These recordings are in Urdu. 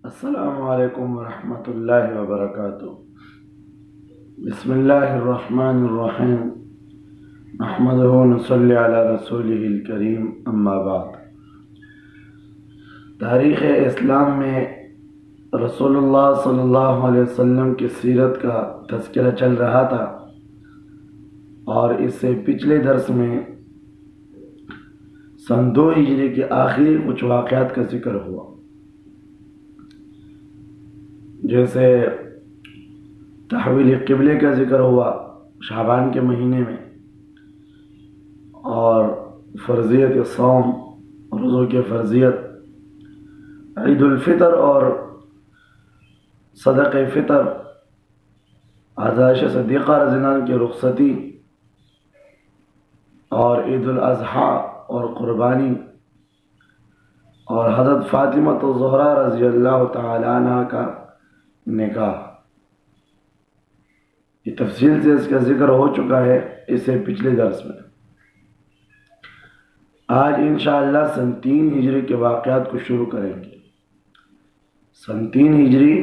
السلام علیکم ورحمۃ اللہ وبرکاتہ۔ بسم اللہ الرحمن الرحیم، نحمدہ ونصلی علی رسولہ الکریم، اما بعد۔ تاریخ اسلام میں رسول اللہ صلی اللہ علیہ وسلم کی سیرت کا تذکرہ چل رہا تھا، اور اس سے پچھلے درس میں سن 2 ہجری کے آخری کچھ واقعات کا ذکر ہوا، جیسے تحویل قبلے کا ذکر ہوا شعبان کے مہینے میں، اور فرضیت صوم، روزوں کی فرضیت، عید الفطر اور صدقہ فطر، عائشہ صدیقہ رضی اللہ عنہا کی رخصتی، اور عید الاضحیٰ اور قربانی، اور حضرت فاطمہ الزہرا رضی اللہ تعالی عنہ کا نکاح۔ یہ تفصیل سے اس کا ذکر ہو چکا ہے اس سے پچھلے درس میں۔ آج انشاءاللہ سن 3 ہجری کے واقعات کو شروع کریں گے۔ سن 3 ہجری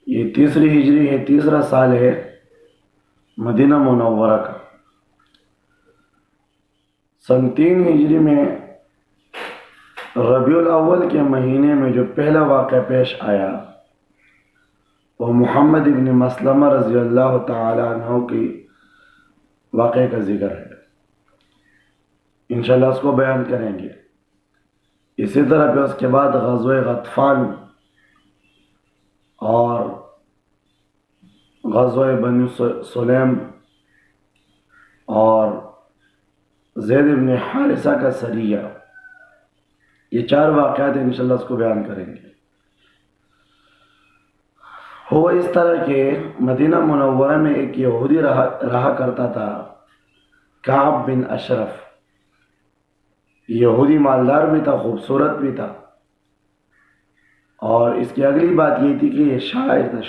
یہ تیسری ہجری ہے، تیسرا سال ہے مدینہ منورہ کا۔ سن 3 ہجری میں ربیع الاول کے مہینے میں جو پہلا واقعہ پیش آیا وہ محمد ابن مسلمہ رضی اللہ تعالی عنہ کی واقعے کا ذکر ہے، انشاءاللہ اس کو بیان کریں گے۔ اسی طرح پہ اس کے بعد غزوہ غطفان اور غزوہ بنی سلیم اور زید ابن حارثہ کا سریہ، یہ 4 واقعات انشاءاللہ اس کو بیان کریں گے۔ ہوا اس طرح کہ مدینہ منورہ میں ایک یہودی رہا کرتا تھا، کعب بن اشرف۔ یہودی مالدار بھی تھا، خوبصورت بھی تھا، اور اس کی اگلی بات یہ تھی کہ یہ شاعر تھا،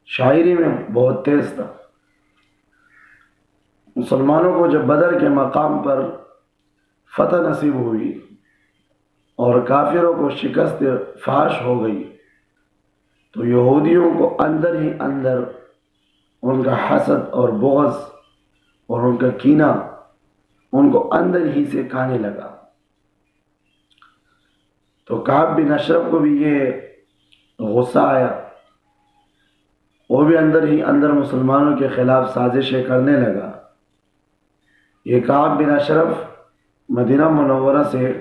شاعری میں بہت تیز تھا۔ مسلمانوں کو جب بدر کے مقام پر فتح نصیب ہوئی اور کافروں کو شکست فاش ہو گئی، تو یہودیوں کو اندر ہی اندر ان کا حسد اور بغض اور ان کا کینہ ان کو اندر ہی سے کھانے لگا۔ تو کعب بن اشرف کو بھی یہ غصہ آیا، وہ بھی اندر ہی اندر مسلمانوں کے خلاف سازشیں کرنے لگا۔ یہ کعب بن اشرف مدینہ منورہ سے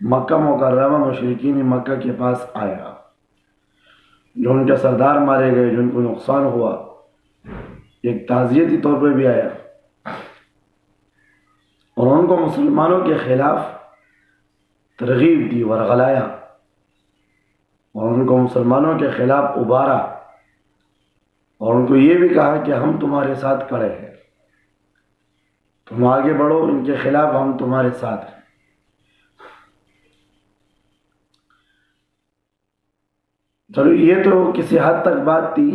مکہ مکرمہ مشرکین مکہ کے پاس آیا، جو ان کے سردار مارے گئے، جو ان کو نقصان ہوا، ایک تعزیتی طور پہ بھی آیا، اور ان کو مسلمانوں کے خلاف ترغیب دی، ورغلایا، اور ان کو مسلمانوں کے خلاف ابھارا، اور ان کو یہ بھی کہا کہ ہم تمہارے ساتھ کھڑے ہیں، تم آگے بڑھو، ان کے خلاف ہم تمہارے ساتھ ہیں۔ چلو یہ تو کسی حد تک بات تھی،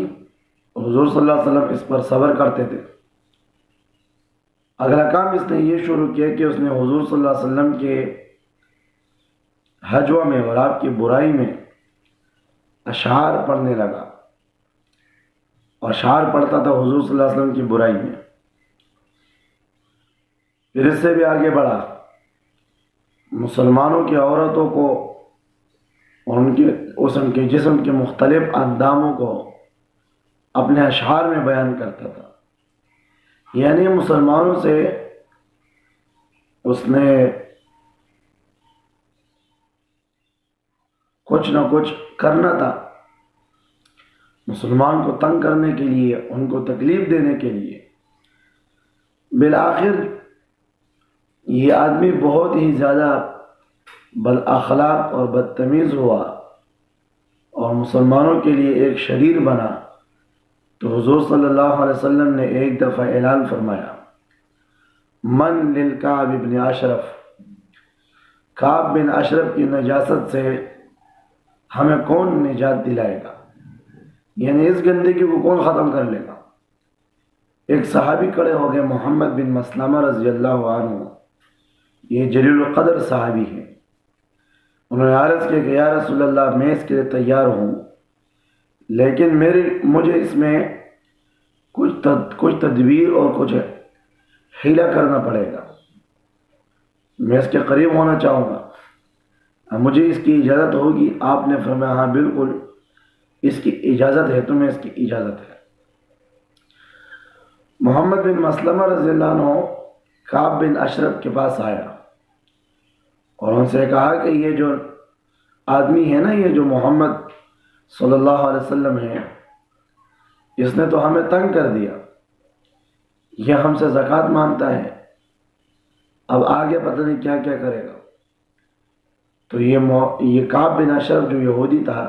حضور صلی اللہ علیہ وسلم اس پر صبر کرتے تھے۔ اگلا کام اس نے یہ شروع کیا کہ اس نے حضور صلی اللہ علیہ وسلم کے ہجوہ میں اور آپ کی برائی میں اشعار پڑھنے لگا، اور اشعار پڑھتا تھا حضور صلی اللہ علیہ وسلم کی برائی میں۔ پھر اس سے بھی آگے بڑھا، مسلمانوں کی عورتوں کو اور ان کے جسم کے مختلف انداموں کو اپنے اشعار میں بیان کرتا تھا۔ یعنی مسلمانوں سے اس نے کچھ نہ کچھ کرنا تھا، مسلمان کو تنگ کرنے کے لیے، ان کو تکلیف دینے کے لیے۔ بالآخر یہ آدمی بہت ہی زیادہ بد اخلاق اور بدتمیز ہوا، اور مسلمانوں کے لیے ایک شریر بنا۔ تو حضور صلی اللہ علیہ وسلم نے ایک دفعہ اعلان فرمایا، من للکعب بن اشرف، کعب بن اشرف کی نجاست سے ہمیں کون نجات دلائے گا، یعنی اس گندگی کو کون ختم کر لے گا۔ ایک صحابی کھڑے ہو گئے، محمد بن مسلمہ رضی اللہ عنہ، یہ جلیل القدر صحابی ہیں۔ انہوں نے عرض کیا کہ یا رسول اللہ میں اس کے لیے تیار ہوں، لیکن مجھے اس میں کچھ تدبیر اور کچھ حیلہ کرنا پڑے گا، میں اس کے قریب ہونا چاہوں گا، اب مجھے اس کی اجازت ہوگی؟ آپ نے فرمایا ہاں بالکل اس کی اجازت ہے، تمہیں اس کی اجازت ہے۔ محمد بن مسلمہ رضی اللہ عنہ کعب بن اشرف کے پاس آیا اور ان سے کہا کہ یہ جو آدمی ہے نا، یہ جو محمد صلی اللہ علیہ وسلم ہے، اس نے تو ہمیں تنگ کر دیا، یہ ہم سے زکوٰۃ مانگتا ہے، اب آگے پتہ نہیں کیا کیا کرے گا۔ تو یہ کعب بن اشرف جو یہودی تھا،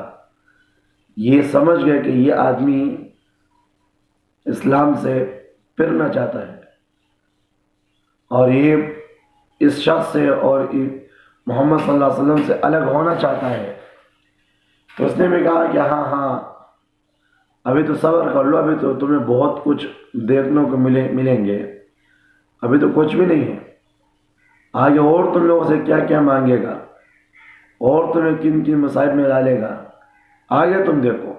یہ سمجھ گیا کہ یہ آدمی اسلام سے پھرنا چاہتا ہے اور یہ اس شخص سے اور محمد صلی اللہ علیہ وسلم سے الگ ہونا چاہتا ہے۔ تو اس نے بھی کہا کہ ہاں ابھی تو صبر کر لو، ابھی تو تمہیں بہت کچھ دیکھنے کو ملیں گے، ابھی تو کچھ بھی نہیں ہے، آگے اور تم لوگوں سے کیا کیا مانگے گا اور تمہیں کن کن مصائب میں ڈالے گا، آگے تم دیکھو۔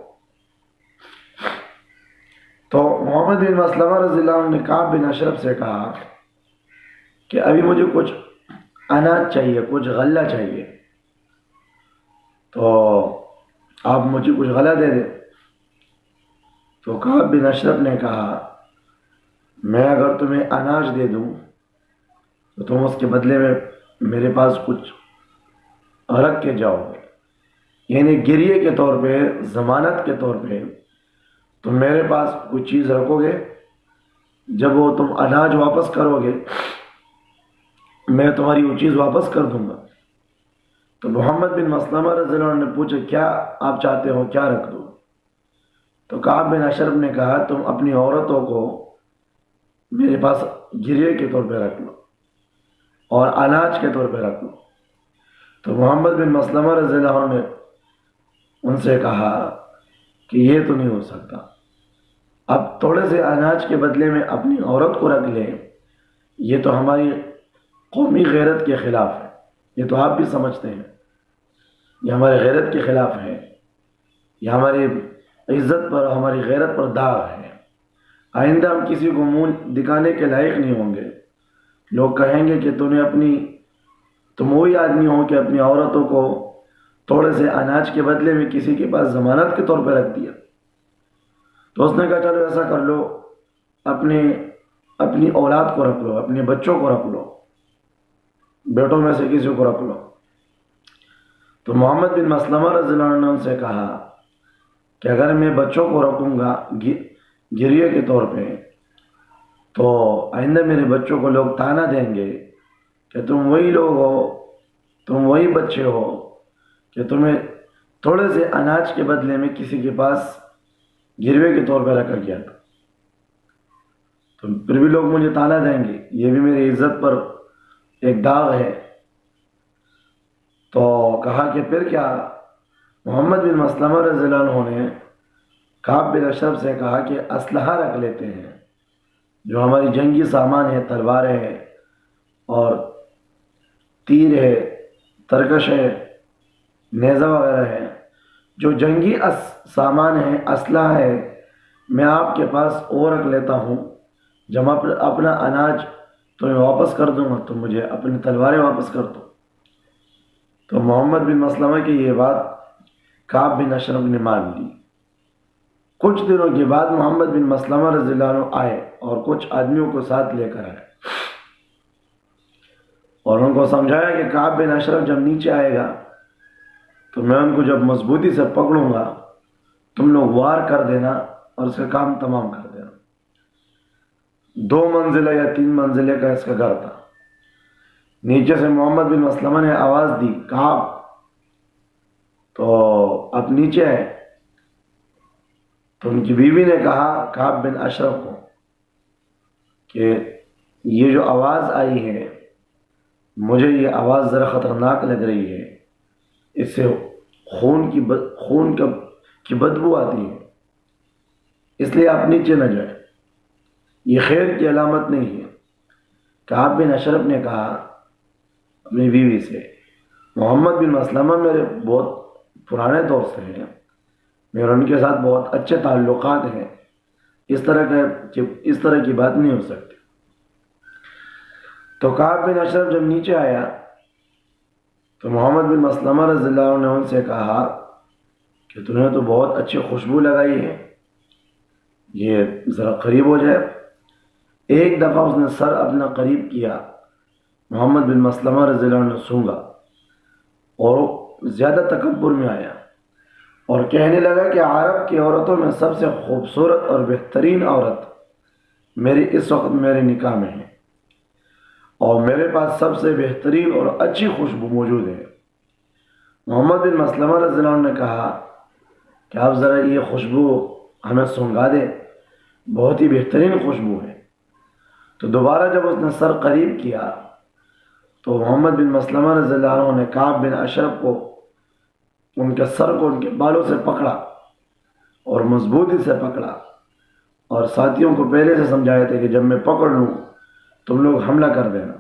تو محمد بن مسلمہ رضی اللہ عنہ نے کعب بن اشرف سے کہا کہ ابھی مجھے کچھ اناج چاہیے، کچھ غلہ چاہیے، تو آپ مجھے کچھ غلہ دے دیں۔ تو کعب بن اشرف نے کہا میں اگر تمہیں اناج دے دوں تو تم اس کے بدلے میں میرے پاس کچھ رکھ کے جاؤ گے، یعنی گریے کے طور پہ، ضمانت کے طور پہ تم میرے پاس کچھ چیز رکھو گے، جب وہ تم اناج واپس کرو گے میں تمہاری وہ چیز واپس کر دوں گا۔ تو محمد بن مسلمہ رضی اللہ عنہ نے پوچھا کیا آپ چاہتے ہو، کیا رکھ دو؟ تو کعب بن اشرف نے کہا تم اپنی عورتوں کو میرے پاس گریے کے طور پہ رکھ لو اور اناج کے طور پہ رکھ لو۔ تو محمد بن مسلمہ رضی اللہ عنہ نے ان سے کہا کہ یہ تو نہیں ہو سکتا، اب تھوڑے سے اناج کے بدلے میں اپنی عورت کو رکھ لیں، یہ تو ہماری قومی غیرت کے خلاف ہے، یہ تو آپ بھی سمجھتے ہیں یہ ہمارے غیرت کے خلاف ہے، یہ ہماری عزت پر، ہماری غیرت پر داغ ہے، آئندہ ہم کسی کو منہ دکھانے کے لائق نہیں ہوں گے، لوگ کہیں گے کہ تم وہی آدمی ہو کہ اپنی عورتوں کو تھوڑے سے اناج کے بدلے میں کسی کے پاس ضمانت کے طور پہ رکھ دیا۔ تو اس نے کہا چلو ایسا کر لو، اپنی اولاد کو رکھ لو، اپنے بچوں کو رکھ لو، بیٹوں میں سے کسی کو رکھ لو۔ تو محمد بن مسلمہ رضی اللہ عنہ نے ان سے کہا کہ اگر میں بچوں کو رکھوں گا گریے کے طور پہ تو آئندہ میرے بچوں کو لوگ طعنہ دیں گے کہ تم وہی لوگ ہو، تم وہی بچے ہو کہ تمہیں تھوڑے سے اناج کے بدلے میں کسی کے پاس گروے کے طور پہ رکھا گیا تھا، تو پھر بھی لوگ مجھے طعنہ دیں گے، یہ بھی میری عزت پر ایک داغ ہے۔ تو کہا کہ پھر کیا؟ محمد بن مسلمہ رضی اللہ عنہ نے کعب بن اشرف سے کہا کہ اسلحہ رکھ لیتے ہیں، جو ہماری جنگی سامان ہے، تلواریں ہیں اور تیر ہے، ترکش ہے، نیزہ وغیرہ ہے، جو جنگی سامان ہے، اسلحہ ہے، میں آپ کے پاس اور رکھ لیتا ہوں، جب اپنا اناج تمہیں واپس کر دوں گا تو مجھے اپنی تلواریں واپس کر دو۔ تو محمد بن مسلمہ کی یہ بات کعب بن اشرف نے مان لی۔ کچھ دنوں کے بعد محمد بن مسلمہ رضی اللہ عنہ آئے اور کچھ آدمیوں کو ساتھ لے کر آئے اور ان کو سمجھایا کہ کعب بن اشرف جب نیچے آئے گا تو میں ان کو جب مضبوطی سے پکڑوں گا تم لوگ وار کر دینا اور اس کا کام تمام کر دینا۔ 2 منزلہ یا 3 منزلے کا اس کا گھر تھا۔ نیچے سے محمد بن مسلمہ نے آواز دی کعب، تو اب نیچے ہے، تو ان کی بیوی نے کہا کعب بن اشرف کو کہ یہ جو آواز آئی ہے مجھے یہ آواز ذرا خطرناک لگ رہی ہے، اس سے خون کی بدبو آتی ہے، اس لیے آپ نیچے نہ جائیں، یہ خیر کی علامت نہیں ہے۔ کعب بن اشرف نے کہا اپنی بیوی سے، محمد بن مسلمہ میرے بہت پرانے دوست ہیں، میرے ان کے ساتھ بہت اچھے تعلقات ہیں، اس طرح کی بات نہیں ہو سکتی۔ تو کعب بن اشرف جب نیچے آیا تو محمد بن مسلمہ رضی اللہ عنہ نے ان سے کہا کہ تم نے تو بہت اچھی خوشبو لگائی ہے، یہ ذرا قریب ہو جائے۔ ایک دفعہ اس نے سر اپنا قریب کیا، محمد بن مسلمہ رضی اللہ عنہ نے سونگا اور وہ زیادہ تکبر میں آیا اور کہنے لگا کہ عرب کی عورتوں میں سب سے خوبصورت اور بہترین عورت اس وقت میرے نکاح میں ہے، اور میرے پاس سب سے بہترین اور اچھی خوشبو موجود ہے۔ محمد بن مسلمہ رضی اللہ عنہ نے کہا کہ آپ ذرا یہ خوشبو ہمیں سونگا دیں، بہت ہی بہترین خوشبو ہے۔ تو دوبارہ جب اس نے سر قریب کیا تو محمد بن مسلمہ رضی اللہ عنہ نے کعب بن اشرف کو ان کے سر کو ان کے بالوں سے پکڑا اور مضبوطی سے پکڑا، اور ساتھیوں کو پہلے سے سمجھایا تھے کہ جب میں پکڑ لوں تم لوگ حملہ کر دینا۔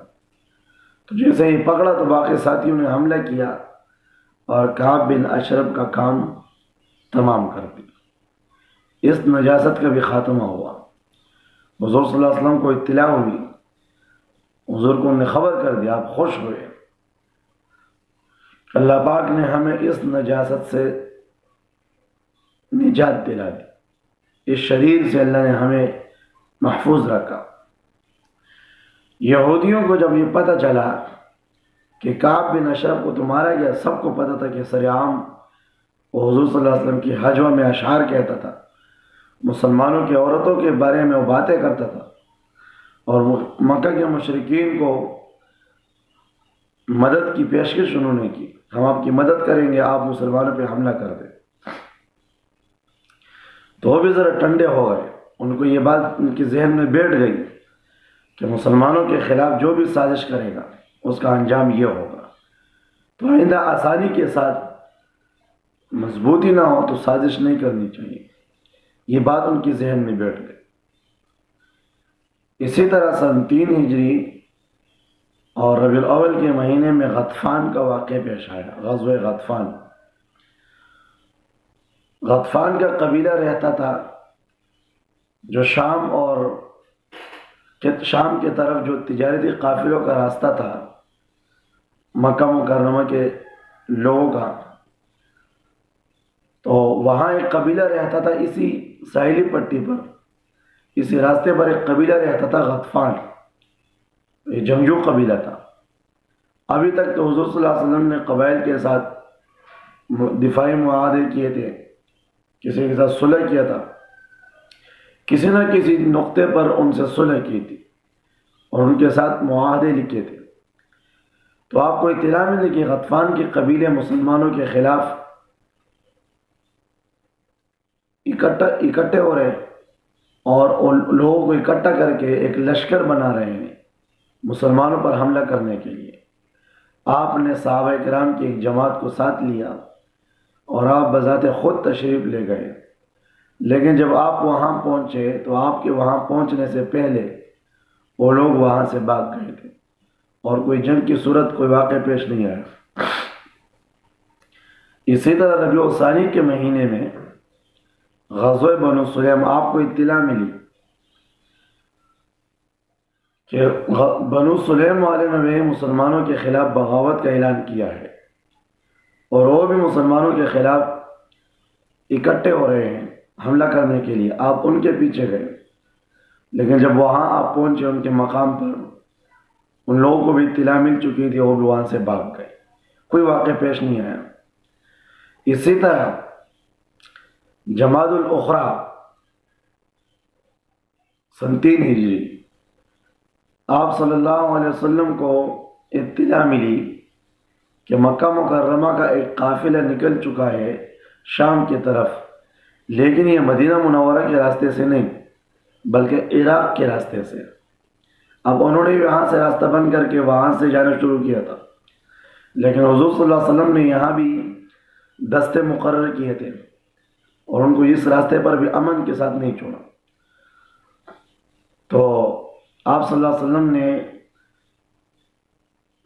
تو جیسے ہی پکڑا تو باقی ساتھیوں نے حملہ کیا اور کعب بن اشرف کا کام تمام کر دیا۔ اس نجاست کا بھی خاتمہ ہوا۔ حضور صلی اللہ علیہ وسلم کو اطلاع ہوئی، حضور کو انہیں خبر کر دیا، آپ خوش ہوئے۔ اللہ پاک نے ہمیں اس نجاست سے نجات دلا دی، اس شریر سے اللہ نے ہمیں محفوظ رکھا۔ یہودیوں کو جب یہ پتہ چلا کہ کعب بن اشرف کو تو مارا گیا، سب کو پتہ تھا کہ سرعام وہ حضور صلی اللہ علیہ وسلم کی حجوہ میں اشعار کہتا تھا، مسلمانوں کی عورتوں کے بارے میں وہ باتیں کرتا تھا، اور مکہ کے مشرکین کو مدد کی پیشکش انہوں نے کی، ہم آپ کی مدد کریں گے، آپ مسلمانوں پہ حملہ کر دیں۔ تو وہ بھی ذرا ٹھنڈے ہو گئے، ان کو یہ بات ان کے ذہن میں بیٹھ گئی کہ مسلمانوں کے خلاف جو بھی سازش کرے گا اس کا انجام یہ ہوگا، تو آئندہ آسانی کے ساتھ مضبوطی نہ ہو تو سازش نہیں کرنی چاہیے، یہ بات ان کے ذہن میں بیٹھ گئی۔ اسی طرح سن 3 ہجری اور ربیع الاول کے مہینے میں غطفان کا واقعہ پیش آیا، غزوہ غطفان۔ غطفان کا قبیلہ رہتا تھا جو شام کے طرف جو تجارتی قافلوں کا راستہ تھا مکہ مکرمہ کے لوگوں کا، تو وہاں ایک قبیلہ رہتا تھا، اسی ساحلی پٹی پر اسی راستے پر ایک قبیلہ رہتا تھا غطفان، یہ جنگجو قبیلہ تھا۔ ابھی تک تو حضور صلی اللہ علیہ وسلم نے قبائل کے ساتھ دفاعی معاہدے کیے تھے، کسی کے ساتھ صلح کیا تھا، کسی نہ کسی نقطے پر ان سے صلح کی تھی اور ان کے ساتھ معاہدے لکھے تھے۔ تو آپ کو اطلاع ملی کہ غطفان کے قبیلے مسلمانوں کے خلاف اکٹھے ہو رہے اور ان لوگوں کو اکٹھا کر کے ایک لشکر بنا رہے ہیں مسلمانوں پر حملہ کرنے کے لیے۔ آپ نے صحابہ کرام کی ایک جماعت کو ساتھ لیا اور آپ بذات خود تشریف لے گئے، لیکن جب آپ وہاں پہنچے تو آپ کے وہاں پہنچنے سے پہلے وہ لوگ وہاں سے بھاگ گئے تھے اور کوئی جنگ کی صورت کوئی واقع پیش نہیں آیا۔ اسی طرح ربیع الثانی کے مہینے میں غزوہ بنو سلیم، آپ کو اطلاع ملی کہ بنو سلیم والے نے مسلمانوں کے خلاف بغاوت کا اعلان کیا ہے اور وہ بھی مسلمانوں کے خلاف اکٹھے ہو رہے ہیں حملہ کرنے کے لیے۔ آپ ان کے پیچھے گئے، لیکن جب وہاں آپ پہنچے ان کے مقام پر، ان لوگوں کو بھی اطلاع مل چکی تھی، وہ بھی وہاں سے بھاگ گئے، کوئی واقع پیش نہیں آیا۔ اسی طرح جمادی الاخری سن 3 ہجری آپ صلی اللہ علیہ وسلم کو اطلاع ملی کہ مکہ مکرمہ کا ایک قافلہ نکل چکا ہے شام کی طرف، لیکن یہ مدینہ منورہ کے راستے سے نہیں بلکہ عراق کے راستے سے۔ اب انہوں نے یہاں سے راستہ بند کر کے وہاں سے جانا شروع کیا تھا، لیکن حضور صلی اللہ علیہ وسلم نے یہاں بھی دستے مقرر کیے تھے اور ان کو اس راستے پر بھی امن کے ساتھ نہیں چھوڑا۔ تو آپ صلی اللہ علیہ وسلم نے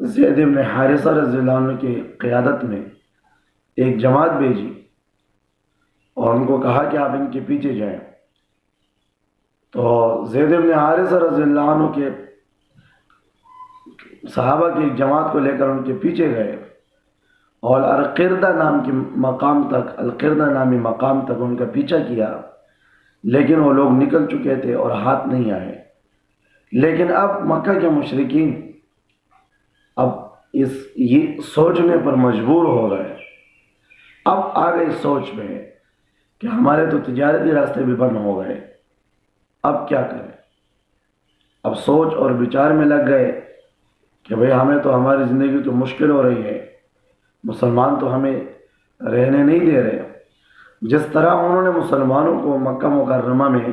زید بن حارثہ رضی اللہ عنہ کی قیادت میں ایک جماعت بھیجی اور ان کو کہا کہ آپ ان کے پیچھے جائیں. تو زید بن حارثہ رضی اللہ عنہ کے صحابہ کی ایک جماعت کو لے کر ان کے پیچھے گئے اور القردہ نامی مقام تک ان کا پیچھا کیا، لیکن وہ لوگ نکل چکے تھے اور ہاتھ نہیں آئے. لیکن اب مکہ کے مشرکین اب یہ سوچنے پر مجبور ہو گئے. اب آ گئی سوچ میں کہ ہمارے تو تجارتی راستے بھی بند ہو گئے، اب کیا کریں. اب سوچ اور بچار میں لگ گئے کہ بھئی ہمیں تو ہماری زندگی تو مشکل ہو رہی ہے، مسلمان تو ہمیں رہنے نہیں دے رہے. جس طرح انہوں نے مسلمانوں کو مکہ مکرمہ میں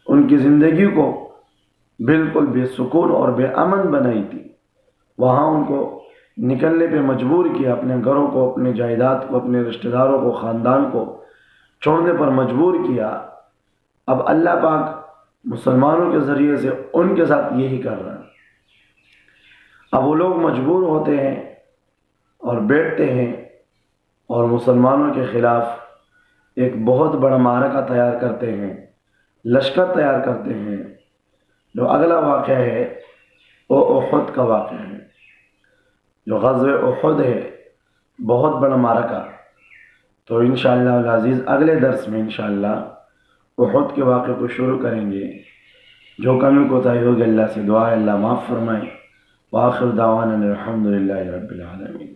ان کی زندگی کو بالکل بے سکون اور بے امن بنائی تھی، وہاں ان کو نکلنے پہ مجبور کیا، اپنے گھروں کو، اپنے جائیداد کو، اپنے رشتہ داروں کو، خاندان کو چھوڑنے پر مجبور کیا. اب اللہ پاک مسلمانوں کے ذریعے سے ان کے ساتھ یہی کر رہا ہے. اب وہ لوگ مجبور ہوتے ہیں اور بیٹھتے ہیں اور مسلمانوں کے خلاف ایک بہت بڑا معرکہ تیار کرتے ہیں، لشکر تیار کرتے ہیں. جو اگلا واقعہ ہے وہ احد کا واقعہ ہے، جو غزوہ احد ہے، بہت بڑا معرکہ. تو انشاءاللہ العزیز اگلے درس میں انشاءاللہ احد کے واقعے کو شروع کریں گے. جو کمی کوتاہی ہوگی اللہ سے دعا ہے اللہ معاف فرمائے. وآخر دعوانا الحمدللہ رب العالمین.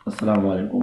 السلام علیکم.